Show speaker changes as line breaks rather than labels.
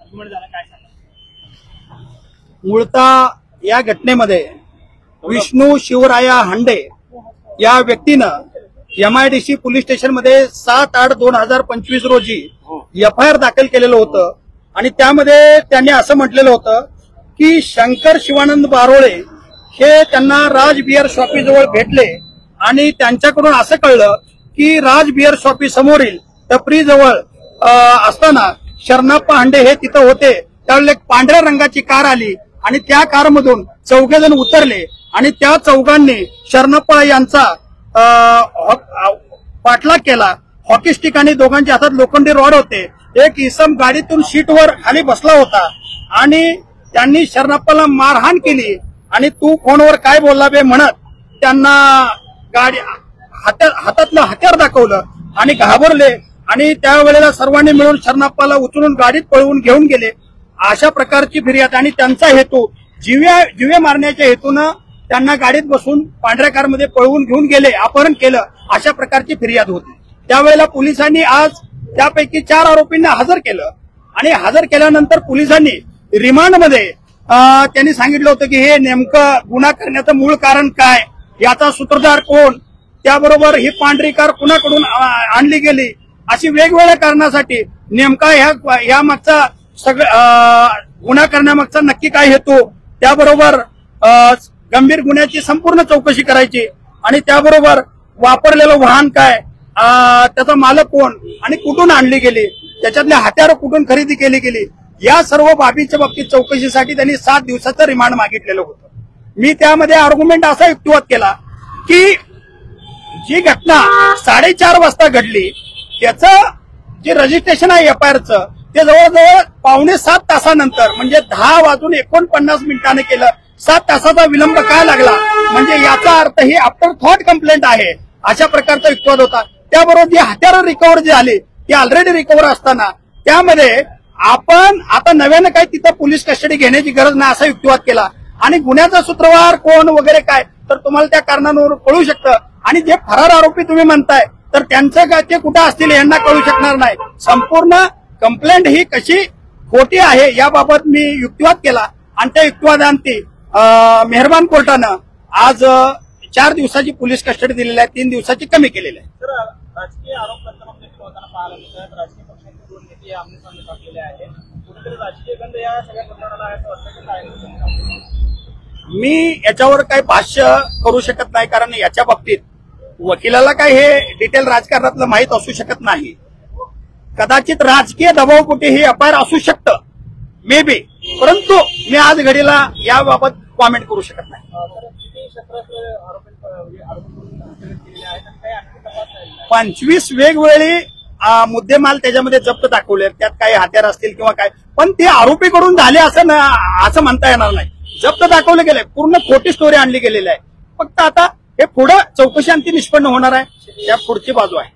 Document झालं, काय सांगा?
मूळतः या घटनेमध्ये विष्णू शिवराया हांडे या व्यक्तीनं MIDC पोलीस स्टेशनमध्ये 7/8/2025 रोजी FIR दाखल केलेलं होतं आणि त्यामध्ये त्यांनी असं म्हटलेलं होतं की शंकर शिवानंद बारोळे हे त्यांना राज बियर शॉपी जवळ भेटले आणि त्यांच्याकडून असं कळलं की राज बियर शॉपी समोरील टपरी जवळ असताना शरणप्पा हांडे हे तिथं होते. त्यावेळेला एक पांढऱ्या रंगाची कार आली आणि त्या कारमधून 4 जण उतरले आणि त्या 4 शरणप्पा यांचा पाठलाग केला. हॉकी स्टिक आणि दोघांच्या हातात लोखंडी रॉड होते. एक इसम गाडीतून सीटवर खाली बसला होता आणि त्यांनी शरणप्पाला मारहाण केली आणि तू फोनवर काय बोलला बे म्हणत त्यांना गाडी हातातलं हत्यार दाखवलं आणि घाबरले आणि त्यावेळेला सर्वांनी मिळून शरणप्पाला उचलून गाडीत पळवून घेऊन गेले. अशा प्रकारची फिर्याद आणि त्यांचा हेतू जीवे मारण्याच्या हेतूनं त्यांना गाडीत बसून पांढऱ्या कारमध्ये पळवून घेऊन गेले, अपहरण केलं, अशा प्रकारची फिर्याद होती. त्यावेळेला पोलिसांनी आज त्यापैकी 4 आरोपींना हजर केलं आणि हजर केल्यानंतर पोलिसांनी रिमांडमध्ये त्यांनी सांगितलं होतं की हे नेमकं गुन्हा करण्याचं मूळ कारण काय, याचा सूत्रधार कोण, त्याबरोबर ही पांढरी कार कुणाकडून आणली गेली, अशी वेगवेगळ्या कारणासाठी नेमका ह्या मागचा गुन्हा करण्यामागचा नक्की काय हेतू, त्याबरोबर गंभीर गुन्ह्याची संपूर्ण चौकशी करायची आणि त्याबरोबर वापरलेलं वाहन काय, त्याचा मालक कोण आणि कुठून आणली गेली, त्याच्यातले हत्यारं कुठून खरेदी केली गेली, या सर्व बाबीच्या बाबतीत चौकशीसाठी त्यांनी 7 दिवसाचं रिमांड मागितलेलं होतं. मी त्यामध्ये आर्ग्युमेंट असा युक्तिवाद केला की जी घटना 4:30 वाजता घडली त्याचं जे रजिस्ट्रेशन आहे FIRचं ते जवळजवळ 6.25 तासानंतर म्हणजे 10:49 केलं. 7 तासाचा विलंब काय लागला म्हणजे याचा अर्थ ही आफ्टर थॉट कंप्लेंट आहे, अशा प्रकारचा युक्तिवाद होता. त्याबरोबर जे हत्यारं रिकव्हर जे आले ते ऑलरेडी रिकव्हर असताना त्यामध्ये आपण आता नव्यानं काही तिथं पोलीस कस्टडी घेण्याची गरज नाही असा युक्तिवाद केला आणि गुन्ह्याचा सूत्रधार कोण वगैरे काय तर तुम्हाला त्या कारणांवर कळू शकतं आणि जे फरार आरोपी तुम्ही म्हणताय तर त्यांचं काय ते कुठं असतील यांना कळू शकणार नाही. संपूर्ण कंप्लेंट ही कशी खोटी आहे याबाबत मी युक्तिवाद केला आणि त्या युक्तिवादांती मेहरबान कोर्टानं आज 4 दिवसाची पोलीस कस्टडी दिलेली आहे, 3 दिवसाची कमी केलेली आहे.
राजकीय आरोप करताना होताना पाहायला मिळतात, राजकीय पक्षांचे 2 नेते आमने-सामने टाकलेले आहेत, कुठेतरी राजकीय गंध या सगळ्या प्रकरणाला आहे असं वाटतं की काय?
मी याच्यावर काही भाष्य करू शकत नाही कारण याच्या बाबतीत वकिलाला काय हे डिटेल राजकारणातलं माहीत असू शकत नाही. कदाचित राजकीय दबावपोटी हे FIR असू शकतं मे बी, परंतु मी आज घडीला याबाबत कॉमेंट करू शकत नाही. 25 वेगवेगळे मुद्देमाल त्याच्यामध्ये जप्त दाखवले, त्यात काही हत्यार असतील किंवा काय, पण ते आरोपीकडून झाले असं म्हणता येणार नाही. जप्त दाखवले गेले, पूर्ण खोटी स्टोरी आणली गेलेली आहे. फक्त आता हे पुढे चौकशी अंती निष्पन्न होणार आहे, त्या पुढची बाजू आहे.